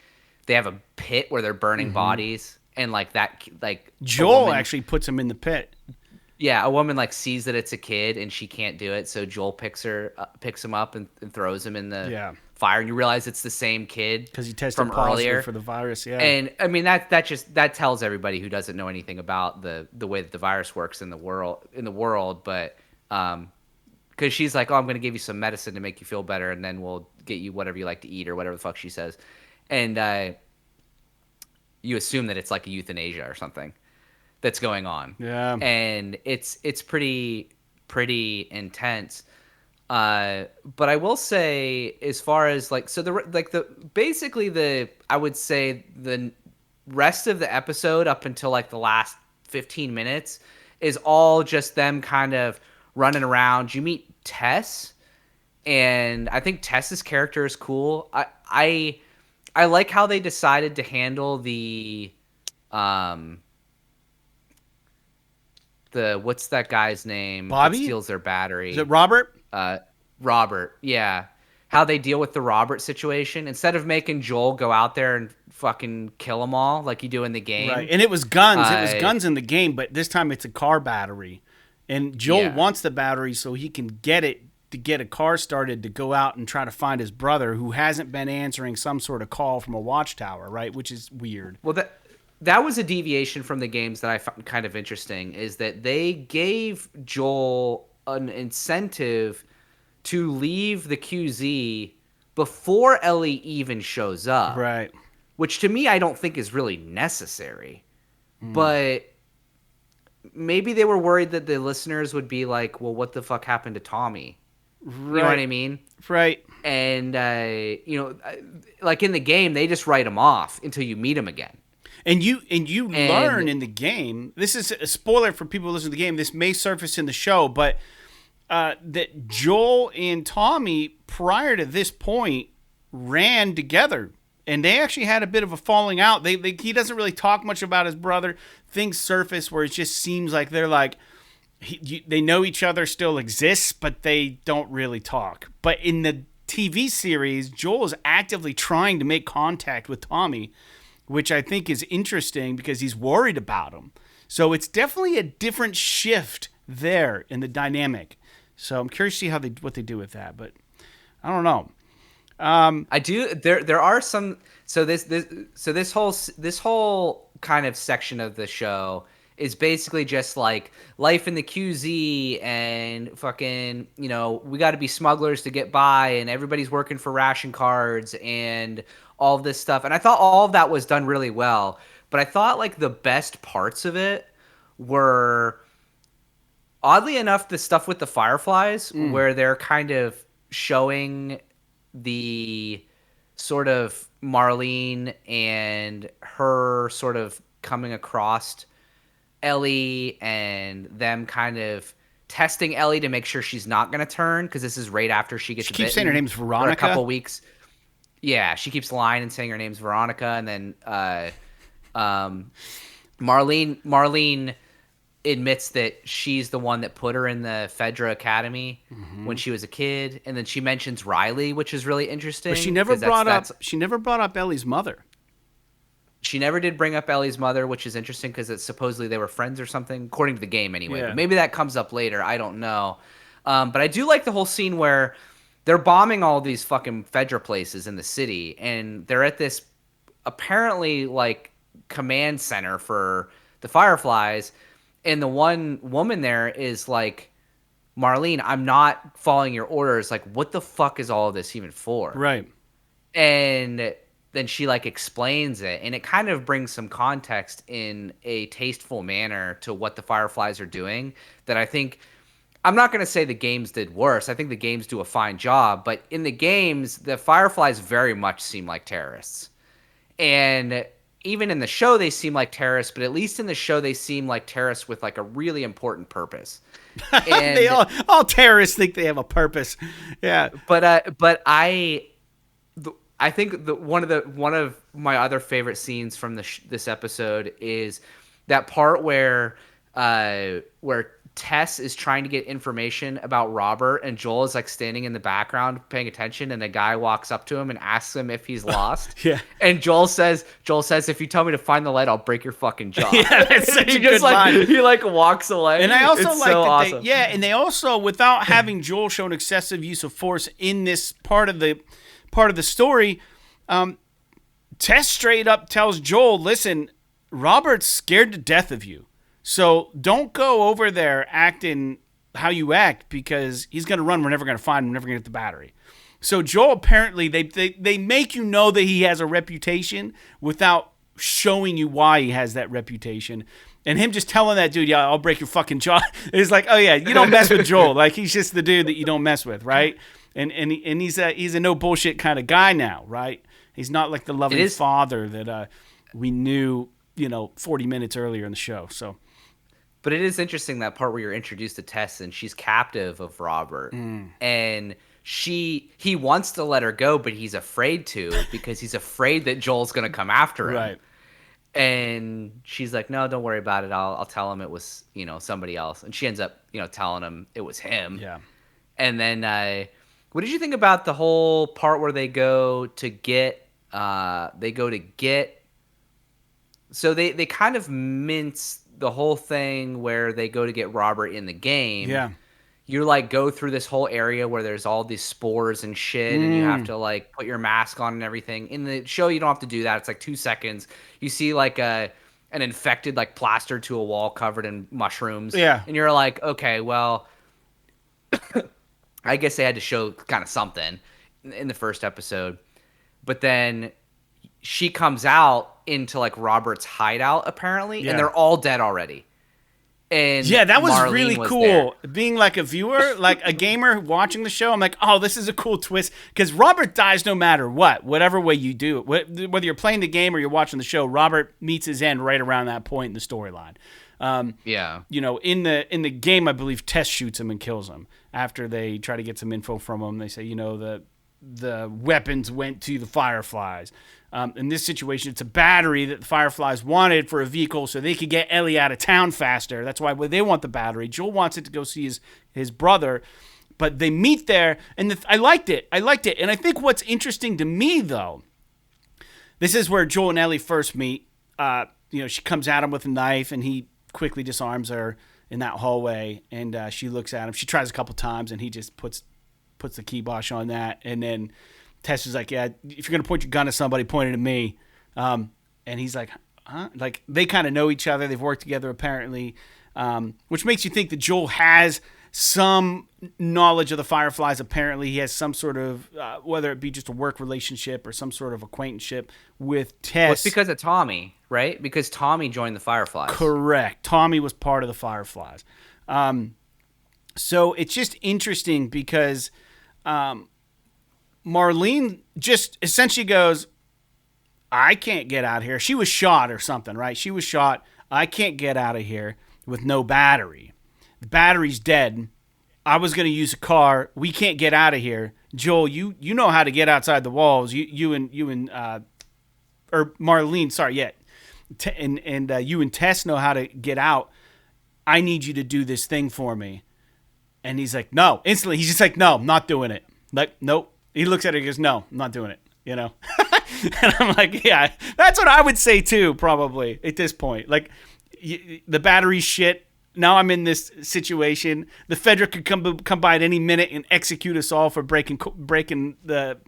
they have a pit where they're burning bodies, and like that like Joel actually puts him in the pit. Yeah, a woman like sees that it's a kid and she can't do it, so Joel picks him up and throws him in the fire, and you realize it's the same kid because he tested from positive earlier for the virus. Yeah, and I mean that tells everybody who doesn't know anything about the way that the virus works in the world, but because she's like, "Oh, I'm going to give you some medicine to make you feel better, and then we'll get you whatever you like to eat," or whatever the fuck she says, and you assume that it's like a euthanasia or something that's going on. Yeah. And it's pretty intense. But I will say, as far as like, so I would say the rest of the episode up until like the last 15 minutes is all just them kind of running around. You meet Tess, and I think Tess's character is cool. I like how they decided to handle um the what's that guy's name that Bobby? steals their battery? Is it Robert? Robert, yeah. How they deal with the Robert situation instead of making Joel go out there and fucking kill them all like you do in the game. Right. And it was guns. It was guns in the game, but this time it's a car battery. And Joel wants the battery so he can get it to get a car started to go out and try to find his brother who hasn't been answering some sort of call from a watchtower, right? Which is weird. Well, that was a deviation from the games that I found kind of interesting, is that they gave Joel an incentive to leave the QZ before Ellie even shows up. Right. Which to me I don't think is really necessary. But maybe they were worried that the listeners would be like, well, what the fuck happened to Tommy? Right. You know what I mean? Right. And, like in the game, they just write him off until you meet him again. And you learn in the game, this is a spoiler for people who listen to the game, this may surface in the show, but that Joel and Tommy, prior to this point, ran together. And they actually had a bit of a falling out. He doesn't really talk much about his brother. Things surface where it just seems like they're like, they know each other still exists, but they don't really talk. But in the TV series, Joel is actively trying to make contact with Tommy, which I think is interesting because he's worried about him. So it's definitely a different shift there in the dynamic. So I'm curious to see what they do with that, but I don't know. I do. There are some. So this whole kind of section of the show is basically just like life in the QZ and fucking, we got to be smugglers to get by, and everybody's working for ration cards and all of this stuff. And I thought all of that was done really well, but I thought like the best parts of it were, oddly enough, the stuff with the Fireflies, where they're kind of showing the sort of Marlene and her sort of coming across Ellie and them kind of testing Ellie to make sure she's not going to turn, because this is right after she gets She keeps saying her name's Veronica. For a couple weeks. Yeah, she keeps lying and saying her name's Veronica, and then Marlene admits that she's the one that put her in the Fedra Academy when she was a kid, and then she mentions Riley, which is really interesting. But she never brought up Ellie's mother. She never did bring up Ellie's mother, which is interesting because it's supposedly they were friends or something, according to the game anyway. Yeah. But maybe that comes up later. I don't know. But I do like the whole scene where they're bombing all these fucking Fedra places in the city, and they're at this apparently like command center for the Fireflies, and the one woman there is like, Marlene, I'm not following your orders. Like, what the fuck is all of this even for? Right. And then she like explains it, and it kind of brings some context in a tasteful manner to what the Fireflies are doing that I think, I'm not going to say the games did worse. I think the games do a fine job, but in the games, the Fireflies very much seem like terrorists. And even in the show, they seem like terrorists, but at least in the show, they seem like terrorists with like a really important purpose. And they all terrorists think they have a purpose. Yeah. But I think one of my other favorite scenes from this episode is that part where Tess is trying to get information about Robert, and Joel is like standing in the background paying attention, and a guy walks up to him and asks him if he's lost. Yeah. And Joel says, if you tell me to find the light, I'll break your fucking jaw. Yeah, that's such a good line. He like walks away. And I also it's like so that awesome. and they also, without having Joel show an excessive use of force in this part of the story, Tess straight up tells Joel, listen, Robert's scared to death of you. So don't go over there acting how you act, because he's going to run. We're never going to find him. We're never going to get the battery. So Joel, apparently, they make you know that he has a reputation without showing you why he has that reputation. And him just telling that dude, yeah, I'll break your fucking jaw. It's like, oh yeah, you don't mess with Joel. Like, he's just the dude that you don't mess with, right? And he's a no bullshit kind of guy now, right? He's not like the loving father that we knew, 40 minutes earlier in the show. So, but it is interesting, that part where you're introduced to Tess and she's captive of Robert, and he wants to let her go, but he's afraid to because he's afraid that Joel's gonna come after him. Right. And she's like, no, don't worry about it. I'll tell him it was, somebody else. And she ends up, telling him it was him. Yeah. And then, what did you think about the whole part where they go to get, so they kind of mince the whole thing where they go to get Robert in the game. Yeah. You like go through this whole area where there's all these spores and shit, and you have to like put your mask on and everything. In the show, you don't have to do that. It's like 2 seconds. You see like an infected, like plastered to a wall covered in mushrooms. Yeah. And you're like, okay, well, I guess they had to show kind of something in the first episode. But then she comes out into like Robert's hideout apparently, and they're all dead already. And yeah, that was Marlene really cool. Being like a viewer, like a gamer watching the show, I'm like, oh, this is a cool twist. Because Robert dies no matter what, whatever way you do it. Whether you're playing the game or you're watching the show, Robert meets his end right around that point in the storyline. Yeah. In the game, I believe Tess shoots him and kills him. After they try to get some info from him, they say, the weapons went to the Fireflies. In this situation, it's a battery that the Fireflies wanted for a vehicle so they could get Ellie out of town faster. That's why they want the battery. Joel wants it to go see his brother. But they meet there, and I liked it. And I think what's interesting to me, though, this is where Joel and Ellie first meet. She comes at him with a knife, and he quickly disarms her in that hallway. And she looks at him. She tries a couple times, and he just puts the kibosh on that. And then Tess is like, yeah, if you're going to point your gun at somebody, point it at me. And he's like, huh? Like, they kind of know each other. They've worked together, apparently, which makes you think that Joel has some knowledge of the Fireflies. Apparently, he has some sort of, whether it be just a work relationship or some sort of acquaintanceship with Tess. Well, it's because of Tommy, right? Because Tommy joined the Fireflies. Correct. Tommy was part of the Fireflies. So it's just interesting because Marlene just essentially goes, I can't get out of here. She was shot or something, right? She was shot. I can't get out of here with no battery. The battery's dead. I was going to use a car. We can't get out of here. Joel, you know how to get outside the walls. You and Marlene, sorry, yeah. And you and Tess know how to get out. I need you to do this thing for me. And he's like, no. Instantly, he's just like, no, I'm not doing it. Like, nope. He looks at her and goes, no, I'm not doing it, And I'm like, yeah, that's what I would say too, probably, at this point. Like, the battery shit, now I'm in this situation. The Fedra could come by at any minute and execute us all for breaking the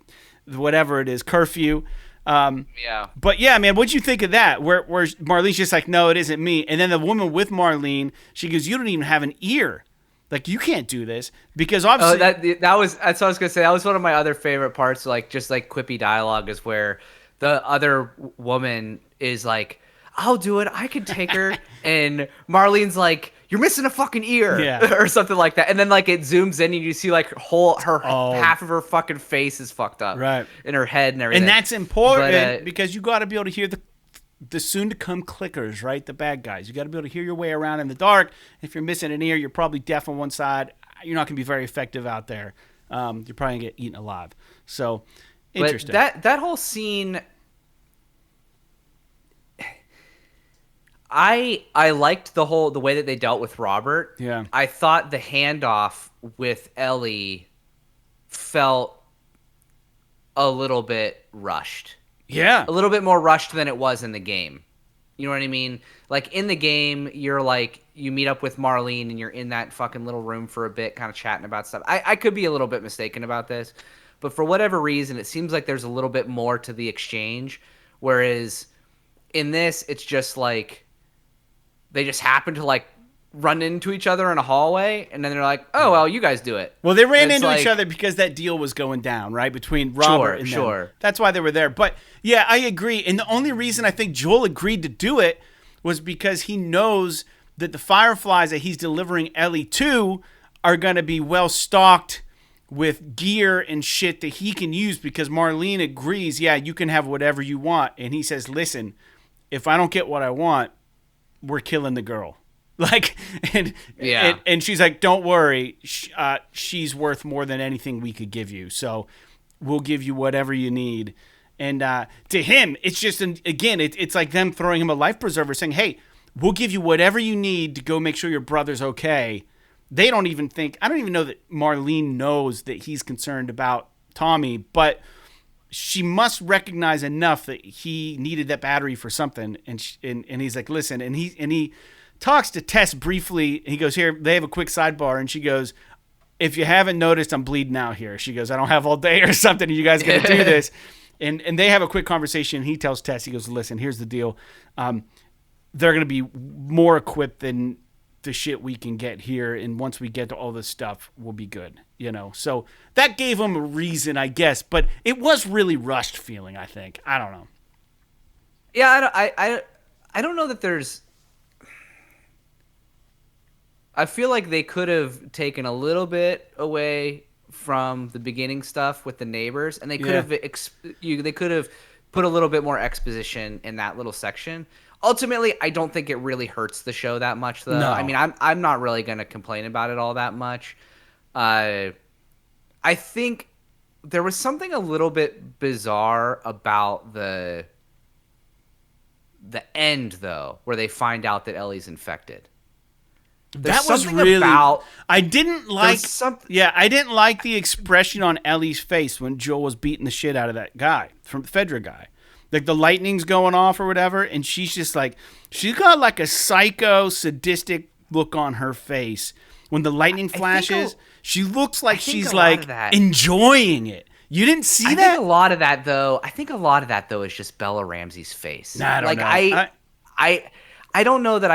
whatever it is, curfew. Yeah. But yeah, man, what'd you think of that? Where Marlene's just like, no, it isn't me. And then the woman with Marlene, she goes, you don't even have an ear. Like, you can't do this because obviously that's what I was gonna say. That was one of my other favorite parts. Like, just like quippy dialogue is where the other woman is like, "I'll do it. I can take her," and Marlene's like, "You're missing a fucking ear," or something like that. And then like it zooms in and you see like half of her fucking face is fucked up, right, in her head and everything. And that's important because you got to be able to hear the soon-to-come clickers, right? The bad guys. You got to be able to hear your way around in the dark. If you're missing an ear, you're probably deaf on one side. You're not going to be very effective out there. You're probably going to get eaten alive. So, interesting. But that whole scene, I liked the way that they dealt with Robert. Yeah. I thought the handoff with Ellie felt a little bit rushed. Yeah. A little bit more rushed than it was in the game. You know what I mean? Like, in the game, you're like, you meet up with Marlene and you're in that fucking little room for a bit, kind of chatting about stuff. I could be a little bit mistaken about this, but for whatever reason, it seems like there's a little bit more to the exchange. Whereas in this, it's just like, they just happen to like run into each other in a hallway, and then they're like, "Oh, well, you guys do it." Well, they ran It's into like- each other because that deal was going down, right? Between Robert and them. Sure. That's why they were there. But yeah, I agree. And the only reason I think Joel agreed to do it was because he knows that the Fireflies that he's delivering Ellie to are going to be well stocked with gear and shit that he can use, because Marlene agrees, yeah, you can have whatever you want. And he says, listen, if I don't get what I want, we're killing the girl. Like, and she's like, don't worry, she's worth more than anything we could give you. So we'll give you whatever you need. And to him, it's just, again, it's like them throwing him a life preserver, saying, hey, we'll give you whatever you need to go make sure your brother's okay. They don't even think, I don't even know that Marlene knows that he's concerned about Tommy, but she must recognize enough that he needed that battery for something. And he's like, listen, and he talks to Tess briefly. He goes, here, they have a quick sidebar. And she goes, if you haven't noticed, I'm bleeding out here. She goes, I don't have all day or something. You guys got to do this. And they have a quick conversation. He tells Tess, he goes, listen, here's the deal. They're going to be more equipped than the shit we can get here. And once we get to all this stuff, we'll be good. You know? So that gave him a reason, I guess. But it was really rushed feeling, I think. I don't know. Yeah, I don't know that there's... I feel like they could have taken a little bit away from the beginning stuff with the neighbors, and they could have they could have put a little bit more exposition in that little section. Ultimately, I don't think it really hurts the show that much, though. No. I mean, I'm not really going to complain about it all that much. I think there was something a little bit bizarre about the end, though, where they find out that Ellie's infected. That was really. I didn't like. Yeah, I didn't like the expression on Ellie's face when Joel was beating the shit out of that guy from the Fedra guy. Like the lightning's going off or whatever, and she's just like, she's got like a psycho, sadistic look on her face when the lightning flashes. She looks like she's like enjoying it. You didn't see that? I think a lot of that though is just Bella Ramsey's face. Nah, I don't know. I don't know that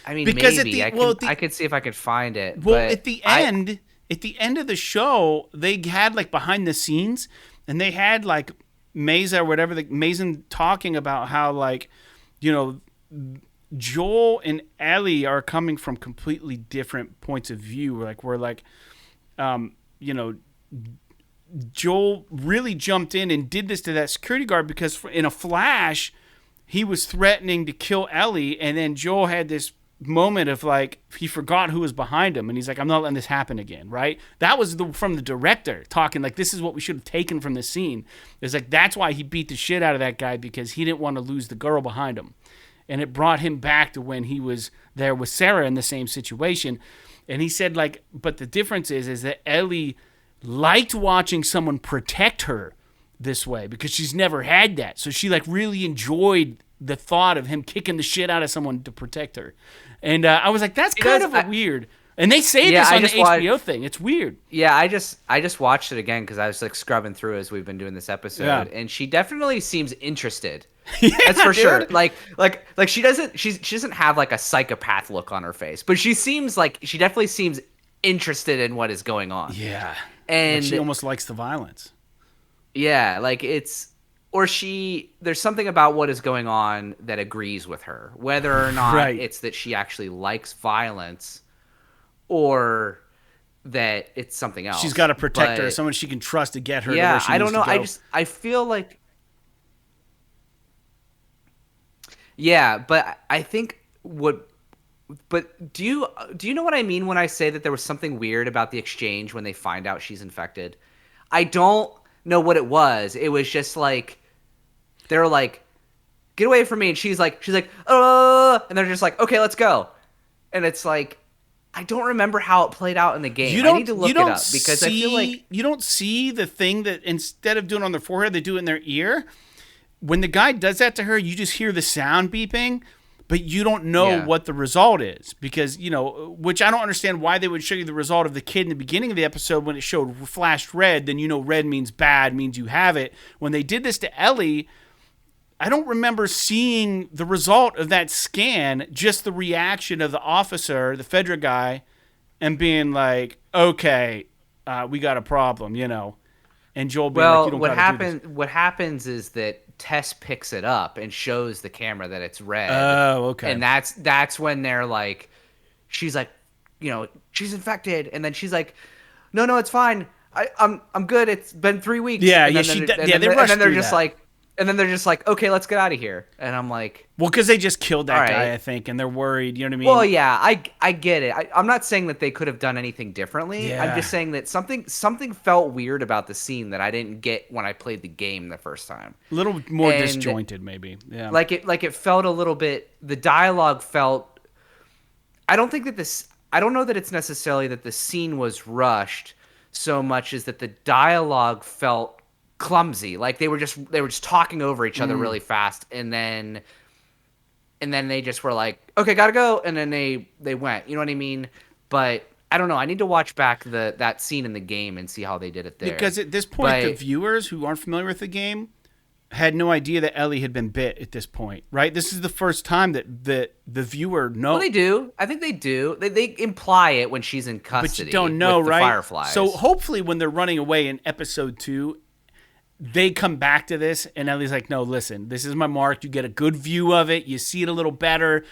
I mean, because maybe I could see if I could find it. Well, at the end of the show, they had like behind the scenes, and they had like Mesa or whatever, Mason talking about how, like, you know, Joel and Ellie are coming from completely different points of view. Like, you know, Joel really jumped in and did this to that security guard because in a flash, he was threatening to kill Ellie, and then Joel had this moment of like he forgot who was behind him, and he's like, I'm not letting this happen again, right? That was from the director talking like, this is what we should have taken from this scene. It's like, that's why he beat the shit out of that guy, because he didn't want to lose the girl behind him. And it brought him back to when he was there with Sarah in the same situation. And he said, like, but the difference is that Ellie liked watching someone protect her this way because she's never had that. So she like really enjoyed the thought of him kicking the shit out of someone to protect her. And I was like, that's kind of weird. And they say this on the HBO thing. It's weird. Yeah, I just watched it again because I was like scrubbing through as we've been doing this episode, and she definitely seems interested. That's for sure. Like she doesn't have like a psychopath look on her face, but she definitely seems interested in what is going on. Yeah, and like she almost likes the violence. Yeah, like there's something about what is going on that agrees with her, whether or not it's that she actually likes violence or that it's something else. She's got a protector, someone she can trust to get her to where she I don't know. I feel like, but I think but do you know what I mean when I say that there was something weird about the exchange when they find out she's infected? I don't know what it was. It was just like, they're like, get away from me, and she's like, and they're just like, okay, let's go. And it's like, I don't remember how it played out in the game. I need to look it up because I feel like you don't see the thing that instead of doing it on their forehead, they do it in their ear. When the guy does that to her, you just hear the sound beeping, but you don't know what the result is because, you know, which I don't understand why they would show you the result of the kid in the beginning of the episode when it showed flashed red. Then, you know, red means bad, means you have it. When they did this to Ellie, I don't remember seeing the result of that scan, just the reaction of the officer, the Fedra guy, and being like, okay, we got a problem, And Joel being like, you don't gotta do this. What happens is that Tess picks it up and shows the camera that it's red. Oh, okay. And that's when they're like, she's like, she's infected, and then she's like, no, it's fine. I'm good. It's been 3 weeks. Yeah, and yeah, and then they're just like, okay, let's get out of here. And I'm like, well, because they just killed that right. guy, I think, and they're worried. You know what I mean? Well, yeah, I get it. I'm not saying that they could have done anything differently. Yeah. I'm just saying that something felt weird about the scene that I didn't get when I played the game the first time. A little more disjointed, maybe. Yeah. Like it felt a little bit. The dialogue felt. I don't know that it's necessarily that the scene was rushed so much as that the dialogue felt clumsy. Like they were just talking over each other really fast, and then they just were like, okay, gotta go, and then they went. You know what I mean? But I don't know. I need to watch back that scene in the game and see how they did it there. Because at this point, the viewers who aren't familiar with the game had no idea that Ellie had been bit at this point, right? This is the first time that the viewer knows. Well, they do. I think they do. They imply it when she's in custody. But you don't know, with the right? Fireflies. So hopefully when they're running away in episode 2, they come back to this, and Ellie's like, no, listen, this is my mark. You get a good view of it. You see it a little better.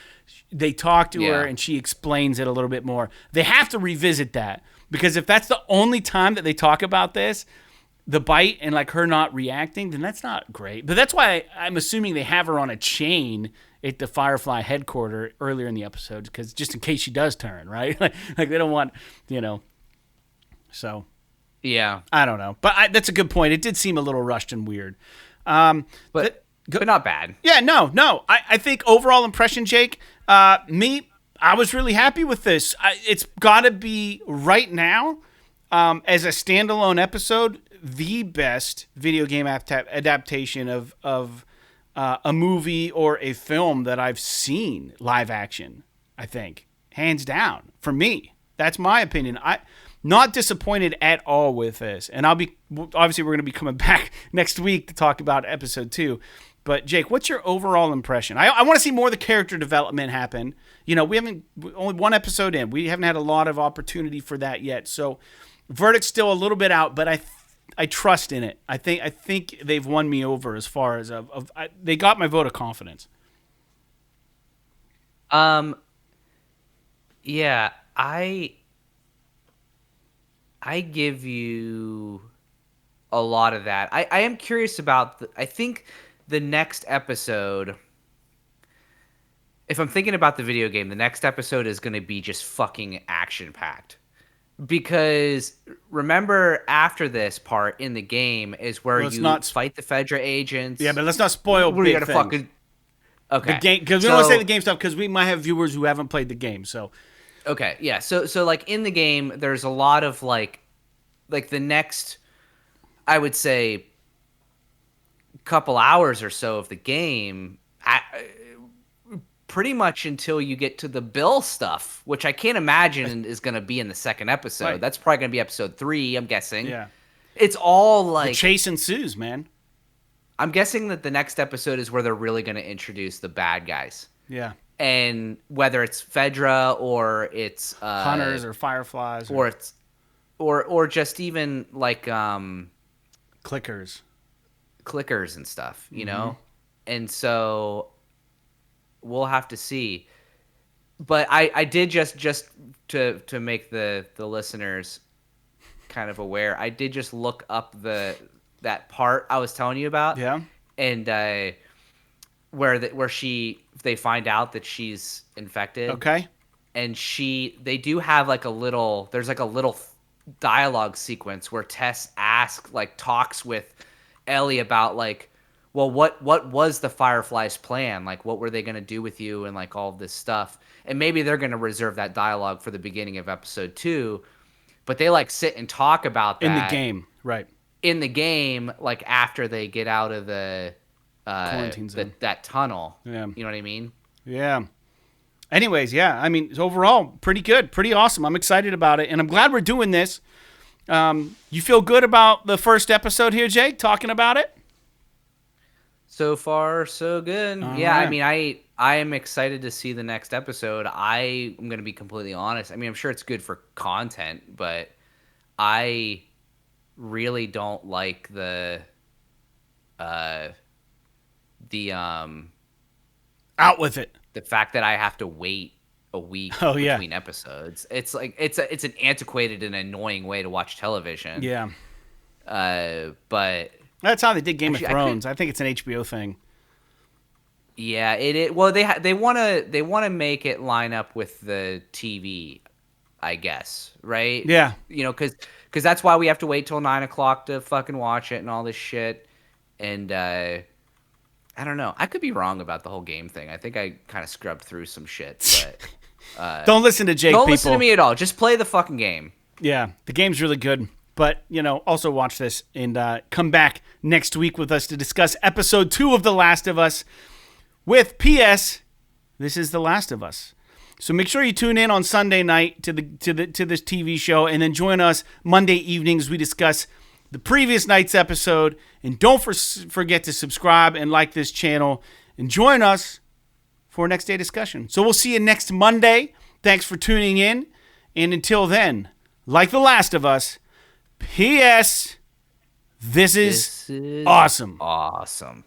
They talk to her, and she explains it a little bit more. They have to revisit that, because if that's the only time that they talk about this, the bite and like her not reacting, then that's not great. But that's why I'm assuming they have her on a chain at the Firefly headquarters earlier in the episode, because just in case she does turn, right? Like they don't want, so... Yeah, I don't know, but that's a good point. It did seem a little rushed and weird, but not bad. Yeah, no. I think overall impression, Jake. I was really happy with this. It's got to be right now, as a standalone episode, the best video game adaptation of a movie or a film that I've seen live action. I think hands down for me. That's my opinion. Not disappointed at all with this. And obviously we're going to be coming back next week to talk about episode 2. But Jake, what's your overall impression? I want to see more of the character development happen. We haven't, only one episode in. We haven't had a lot of opportunity for that yet. So verdict's still a little bit out, but I trust in it. I think they've won me over as far as they got my vote of confidence. Yeah, I give you a lot of that. I am curious about I think the next episode, if I'm thinking about the video game, the next episode is going to be just fucking action-packed. Because remember, after this part in the game is where you fight the Fedra agents. Yeah, but let's not spoil big things. Okay. The game, because we don't want to say the game stuff, because we might have viewers who haven't played the game, so... Okay, yeah. So like in the game, there's a lot of like the next, I would say, couple hours or so of the game, pretty much until you get to the Bill stuff, which I can't imagine is going to be in the second episode. Right. That's probably going to be episode 3, I'm guessing. Yeah. It's all like... The chase ensues, man. I'm guessing that the next episode is where they're really going to introduce the bad guys. Yeah. And whether it's Fedra or it's hunters or fireflies or it's or just even like clickers and stuff, know? And so we'll have to see. But I did just to make the listeners kind of aware, I did just look up that part I was telling you about. Yeah. And where they find out that she's infected. Okay. And they do have there's like a little dialogue sequence where Tess talks with Ellie about well, what was the Fireflies' plan? Like, what were they going to do with you and all of this stuff? And maybe they're going to reserve that dialogue for the beginning of episode 2, but they sit and talk about that in the game, right? In the game, after they get out of the quarantine zone. That tunnel. Yeah. You know what I mean? Yeah. Anyways, yeah. I mean, overall, pretty good, pretty awesome. I'm excited about it, and I'm glad we're doing this. You feel good about the first episode here, Jake? Talking about it? So far, so good. All Yeah, right. I mean, I am excited to see the next episode. I am gonna be completely honest. I mean, I'm sure it's good for content, but I really don't like uh the Out with it. the fact that I have to wait a week Oh, yeah. between episodes. It's like it's an antiquated and annoying way to watch television. Yeah. But That's how they did Game actually, of Thrones. I think it's an HBO thing. yeah, it well they wanna make it line up with the TV, I guess, right? Yeah. You know, because that's why we have to wait till 9 o'clock to fucking watch it and all this shit. And I don't know. I could be wrong about the whole game thing. I think I kind of scrubbed through some shit, but Don't listen to Jake, don't people. listen to me at all. Just play the fucking game. Yeah, the game's really good. But, also watch this and come back next week with us to discuss episode 2 of The Last of Us with P.S. This is The Last of Us. So make sure you tune in on Sunday night to this TV show, and then join us Monday evenings. We discuss the previous night's episode, and don't forget to subscribe and like this channel, and join us for a next day discussion. So we'll see you next Monday. Thanks for tuning in, and until then, like The Last of Us, P.S. This is awesome. Awesome.